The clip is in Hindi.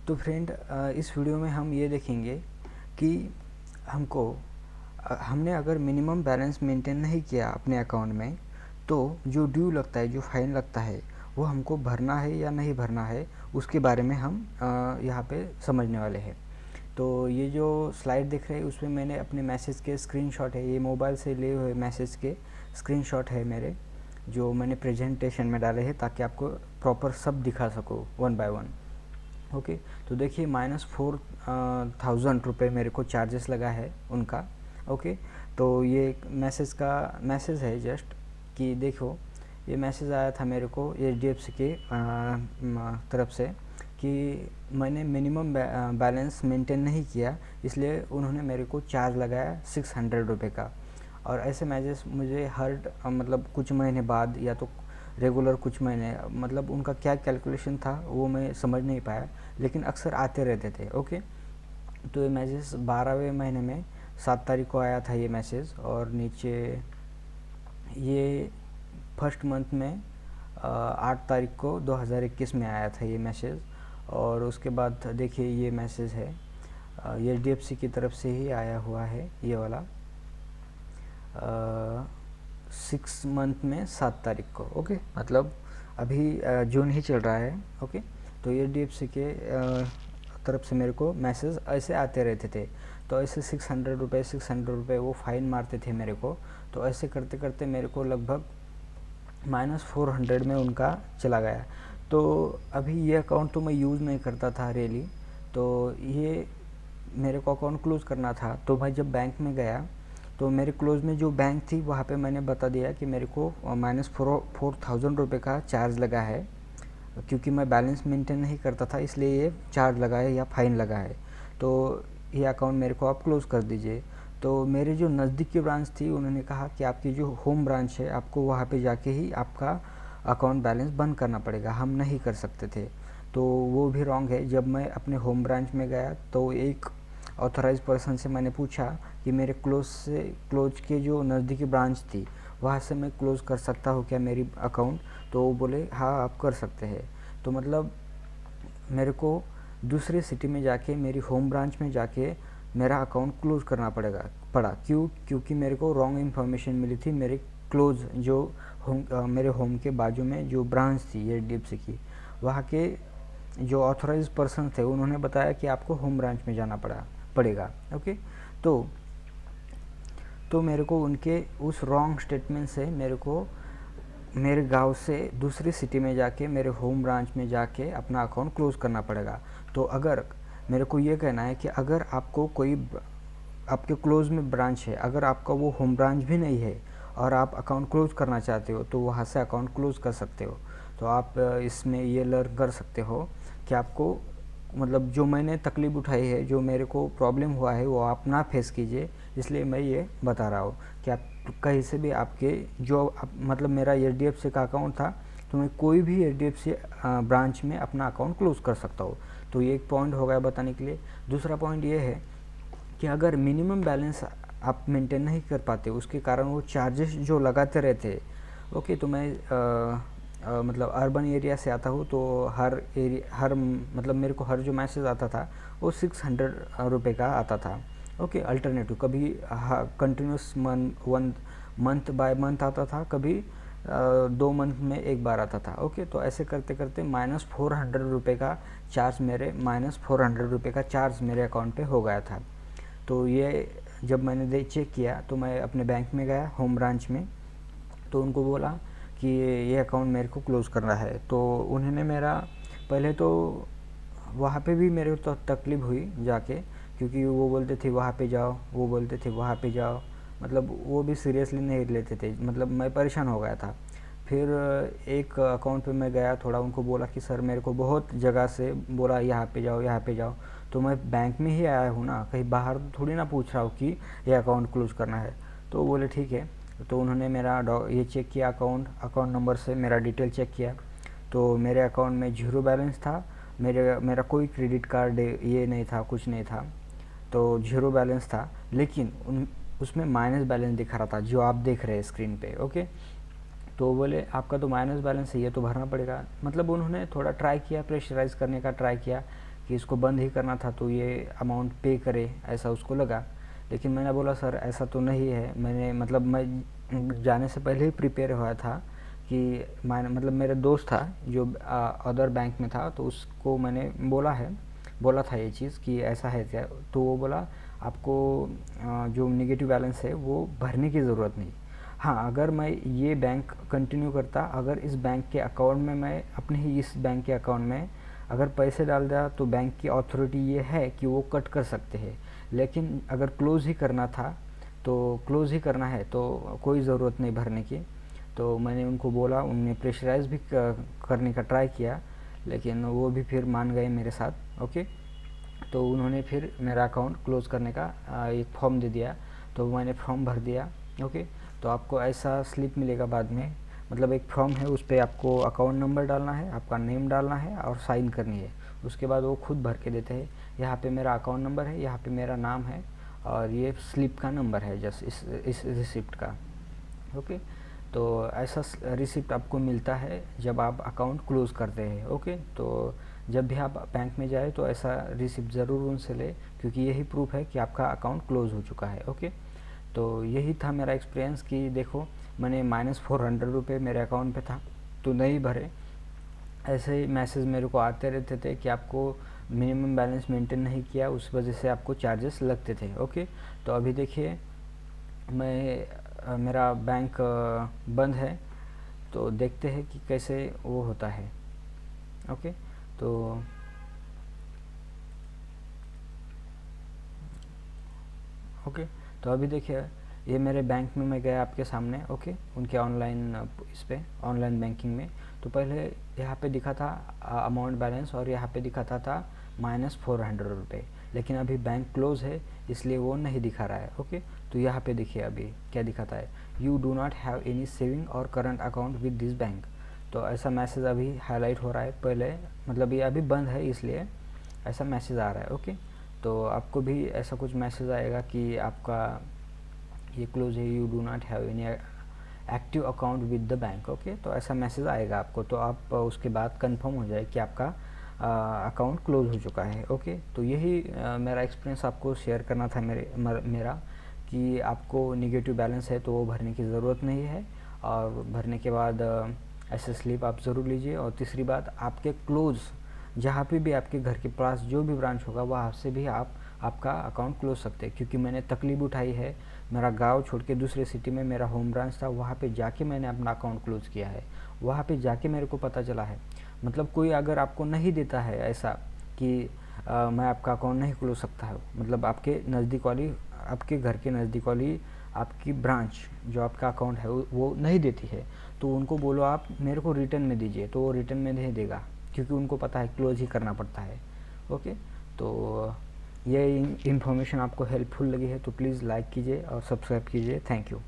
तो फ्रेंड, इस वीडियो में हम ये देखेंगे कि हमने अगर मिनिमम बैलेंस मेंटेन नहीं किया अपने अकाउंट में, तो जो ड्यू लगता है, जो फाइन लगता है, वो हमको भरना है या नहीं भरना है, उसके बारे में हम यहाँ पे समझने वाले हैं। तो ये जो स्लाइड दिख रहे हैं उसमें मैंने अपने मैसेज के स्क्रीनशॉट है, ये मोबाइल से लिए हुए मैसेज के स्क्रीनशॉट है मेरे, जो मैंने प्रेजेंटेशन में डाले हैं ताकि आपको प्रॉपर सब दिखा सकूँ वन बाय वन। ओके, तो देखिए -4,000 रुपये मेरे को चार्जेस लगा है उनका। ओके, तो ये मैसेज है जस्ट कि देखो, ये मैसेज आया था मेरे को HDFC के तरफ से कि मैंने मिनिमम बैलेंस मेंटेन नहीं किया, इसलिए उन्होंने मेरे को चार्ज लगाया 600 रुपये का। और ऐसे मैसेज मुझे हर मतलब कुछ महीने बाद या तो रेगुलर कुछ महीने, मतलब उनका क्या कैलकुलेशन था वो मैं समझ नहीं पाया, लेकिन अक्सर आते रहते थे। ओके, तो ये मैसेज 12वें महीने में 7 तारीख को आया था ये मैसेज, और नीचे ये फर्स्ट मंथ में 8 तारीख को 2021 में आया था ये मैसेज। और उसके बाद देखिए ये मैसेज है HDFC की तरफ से ही आया हुआ है ये वाला, 6 मंथ में 7 तारीख को। ओके, मतलब अभी जून ही चल रहा है। ओके, तो HDFC के तरफ से मेरे को मैसेज ऐसे आते रहते थे, तो ऐसे 600 रुपये वो फ़ाइन मारते थे मेरे को। तो ऐसे करते करते मेरे को लगभग -400 में उनका चला गया। तो अभी ये अकाउंट तो मैं यूज़ नहीं करता था रियली, तो ये मेरे को अकाउंट क्लोज़ करना था। तो भाई जब बैंक में गया तो मेरे क्लोज में जो बैंक थी वहाँ पे मैंने बता दिया कि मेरे को -4,000 रुपये का चार्ज लगा है, क्योंकि मैं बैलेंस मेंटेन नहीं करता था, इसलिए ये चार्ज लगा है या फ़ाइन लगा है। तो ये अकाउंट मेरे को आप क्लोज़ कर दीजिए। तो मेरे जो नज़दीक की ब्रांच थी उन्होंने कहा कि आपकी जो होम ब्रांच है, आपको वहाँ पे जाके ही आपका अकाउंट बैलेंस बंद करना पड़ेगा, हम नहीं कर सकते थे। तो वो भी रॉन्ग है। जब मैं अपने होम ब्रांच में गया तो एक ऑथराइज पर्सन से मैंने पूछा कि मेरे क्लोज के जो नज़दीकी ब्रांच थी वहाँ से मैं क्लोज़ कर सकता हूँ क्या मेरी अकाउंट? तो वो बोले हाँ आप कर सकते हैं। तो मतलब मेरे को दूसरे सिटी में जाके, मेरी होम ब्रांच में जाके मेरा अकाउंट क्लोज़ करना पड़ा। क्योंकि मेरे को रॉन्ग इन्फॉर्मेशन मिली थी। मेरे क्लोज जो मेरे होम के बाजू में जो ब्रांच थी HDFC की, वहाँ के जो ऑथराइज पर्सन थे उन्होंने बताया कि आपको होम ब्रांच में जाना पड़ेगा। ओके, तो मेरे को उनके उस रॉन्ग स्टेटमेंट से मेरे को मेरे गांव से दूसरी सिटी में जाके, मेरे होम ब्रांच में जाके अपना अकाउंट क्लोज़ करना पड़ेगा। तो अगर मेरे को ये कहना है कि अगर आपको कोई आपके क्लोज में ब्रांच है, अगर आपका वो होम ब्रांच भी नहीं है और आप अकाउंट क्लोज़ करना चाहते हो, तो वहाँ से अकाउंट क्लोज़ कर सकते हो। तो आप इसमें ये लर्न कर सकते हो कि आपको, मतलब जो मैंने तकलीफ़ उठाई है, जो मेरे को प्रॉब्लम हुआ है, वो आप ना फेस कीजिए। इसलिए मैं ये बता रहा हूँ कि आप कहीं से भी आपके मतलब मेरा HDFC का अकाउंट था, तो मैं कोई भी HDFC ब्रांच में अपना अकाउंट क्लोज़ कर सकता हूँ। तो ये एक पॉइंट हो गया बताने के लिए। दूसरा पॉइंट ये है कि अगर मिनिमम बैलेंस आप मेंटेन नहीं कर पाते, उसके कारण वो चार्जेस जो लगाते रहते। ओके, तो मैं मतलब अर्बन एरिया से आता हूँ, तो हर मतलब मेरे को हर जो मैसेज आता था वो 600 रुपये का आता था। ओके, अल्टरनेटिव कभी कंटिन्यूस मंथ बाय मंथ आता था, कभी 2 मंथ में एक बार आता था। ओके, तो ऐसे करते करते -400 रुपये का चार्ज मेरे अकाउंट पे हो गया था। तो ये जब मैंने चेक किया तो मैं अपने बैंक में गया, होम ब्रांच में, तो उनको बोला कि ये अकाउंट मेरे को क्लोज़ करना है। तो उन्होंने मेरा, पहले तो वहाँ पे भी मेरे को तो तकलीफ़ हुई जाके, क्योंकि वो बोलते थे वहाँ पे जाओ, वो बोलते थे वहाँ पे जाओ, मतलब वो भी सीरियसली नहीं लेते थे। मतलब मैं परेशान हो गया था। फिर एक अकाउंट पे मैं गया, थोड़ा उनको बोला कि सर मेरे को बहुत जगह से बोला यहाँ पे जाओ, यहाँ पे जाओ, तो मैं बैंक में ही आया हूँ ना, कहीं बाहर थोड़ी ना पूछ रहा हूँ कि ये अकाउंट क्लोज़ करना है। तो बोले ठीक है। तो उन्होंने मेरा ये चेक किया, अकाउंट नंबर से मेरा डिटेल चेक किया, तो मेरे अकाउंट में 0 बैलेंस था। मेरा कोई क्रेडिट कार्ड ये नहीं था, कुछ नहीं था, तो 0 बैलेंस था। लेकिन उसमें माइनस बैलेंस दिखा रहा था, जो आप देख रहे हैं स्क्रीन पे। ओके, तो बोले आपका तो माइनस बैलेंस है, ये तो भरना पड़ेगा। मतलब उन्होंने थोड़ा ट्राई किया, प्रेशराइज़ करने का ट्राई किया कि इसको बंद ही करना था तो ये अमाउंट पे करे, ऐसा उसको लगा। लेकिन मैंने बोला सर ऐसा तो नहीं है, मैंने मतलब मैं जाने से पहले ही प्रिपेयर हुआ था कि मैं मतलब मेरे दोस्त था जो अदर बैंक में था, तो उसको मैंने बोला था ये चीज़ कि ऐसा है क्या। तो वो बोला आपको जो नेगेटिव बैलेंस है वो भरने की ज़रूरत नहीं। हाँ, अगर मैं ये बैंक कंटिन्यू करता, अगर इस बैंक के अकाउंट में मैं अपने ही इस बैंक के अकाउंट में अगर पैसे डाल दिया तो बैंक की अथॉरिटी ये है कि वो कट कर सकते हैं। लेकिन अगर क्लोज़ ही करना था तो क्लोज़ ही करना है तो कोई ज़रूरत नहीं भरने की। तो मैंने उनको बोला, उनने प्रेशराइज़ भी करने का ट्राई किया, लेकिन वो भी फिर मान गए मेरे साथ। ओके, तो उन्होंने फिर मेरा अकाउंट क्लोज़ करने का एक फॉर्म दे दिया, तो मैंने फॉर्म भर दिया। ओके, तो आपको ऐसा स्लिप मिलेगा बाद में, मतलब एक फॉर्म है, उस पर आपको अकाउंट नंबर डालना है, आपका नेम डालना है और साइन करनी है। उसके बाद वो खुद भर के देते हैं। यहाँ पे मेरा अकाउंट नंबर है, यहाँ पे मेरा नाम है और ये स्लिप का नंबर है जस्ट इस रिसिप्ट का। ओके, तो ऐसा रिसिप्ट आपको मिलता है जब आप अकाउंट क्लोज़ करते हैं। ओके, तो जब भी आप बैंक में जाए तो ऐसा रिसिप्ट ज़रूर उनसे ले, क्योंकि यही प्रूफ है कि आपका अकाउंट क्लोज़ हो चुका है। ओके, तो यही था मेरा एक्सपीरियंस कि देखो मैंने -400 रुपये मेरे अकाउंट पे था तो नहीं भरे। ऐसे ही मैसेज मेरे को आते रहते थे कि आपको मिनिमम बैलेंस मेंटेन नहीं किया, उस वजह से आपको चार्जेस लगते थे। ओके, तो अभी देखिए मेरा बैंक बंद है, तो देखते हैं कि कैसे वो होता है। ओके, तो ओके, तो अभी देखिए ये मेरे बैंक में मैं गया आपके सामने। ओके, उनके ऑनलाइन इस पे ऑनलाइन बैंकिंग में, तो पहले यहाँ पे दिखा था अमाउंट बैलेंस और यहाँ पे दिखाता था -400 रुपये, लेकिन अभी बैंक क्लोज है इसलिए वो नहीं दिखा रहा है। ओके, तो यहाँ पे देखिए अभी क्या दिखाता है, you do not have any saving और current account with this bank. तो ऐसा मैसेज अभी हाईलाइट हो रहा है, पहले मतलब ये अभी बंद है इसलिए ऐसा मैसेज आ रहा है। ओके, तो आपको भी ऐसा कुछ मैसेज आएगा कि आपका ये क्लोज है, you do not have any active account with the bank. Okay, तो ऐसा मैसेज आएगा आपको, तो आप उसके बाद कंफर्म हो जाए कि आपका अकाउंट क्लोज हो चुका है। ओके, तो यही मेरा एक्सपीरियंस आपको शेयर करना था मेरा कि आपको नेगेटिव बैलेंस है तो वो भरने की ज़रूरत नहीं है, और भरने के बाद ऐसे स्लिप आप ज़रूर लीजिए। और तीसरी बात, आपके क्लोज जहाँ पे भी आपके घर के पास जो भी ब्रांच होगा वहाँ से भी आप आपका अकाउंट क्लोज सकते हैं, क्योंकि मैंने तकलीफ उठाई है, मेरा गांव छोड़ के दूसरे सिटी में मेरा होम ब्रांच था, वहाँ पे जाके मैंने अपना अकाउंट क्लोज किया है। वहाँ पे जाके मेरे को पता चला है, मतलब कोई अगर आपको नहीं देता है ऐसा कि मैं आपका अकाउंट नहीं क्लोज सकता है, मतलब आपके नज़दीक वाली, आपके घर के नज़दीक वाली आपकी ब्रांच जो आपका अकाउंट है वो नहीं देती है, तो उनको बोलो आप मेरे को रिटर्न में दीजिए, तो वो रिटर्न में नहीं देगा, क्योंकि उनको पता है क्लोज ही करना पड़ता है। ओके, तो ये इन्फॉर्मेशन आपको हेल्पफुल लगी है तो प्लीज़ लाइक कीजिए और सब्सक्राइब कीजिए। Thank you.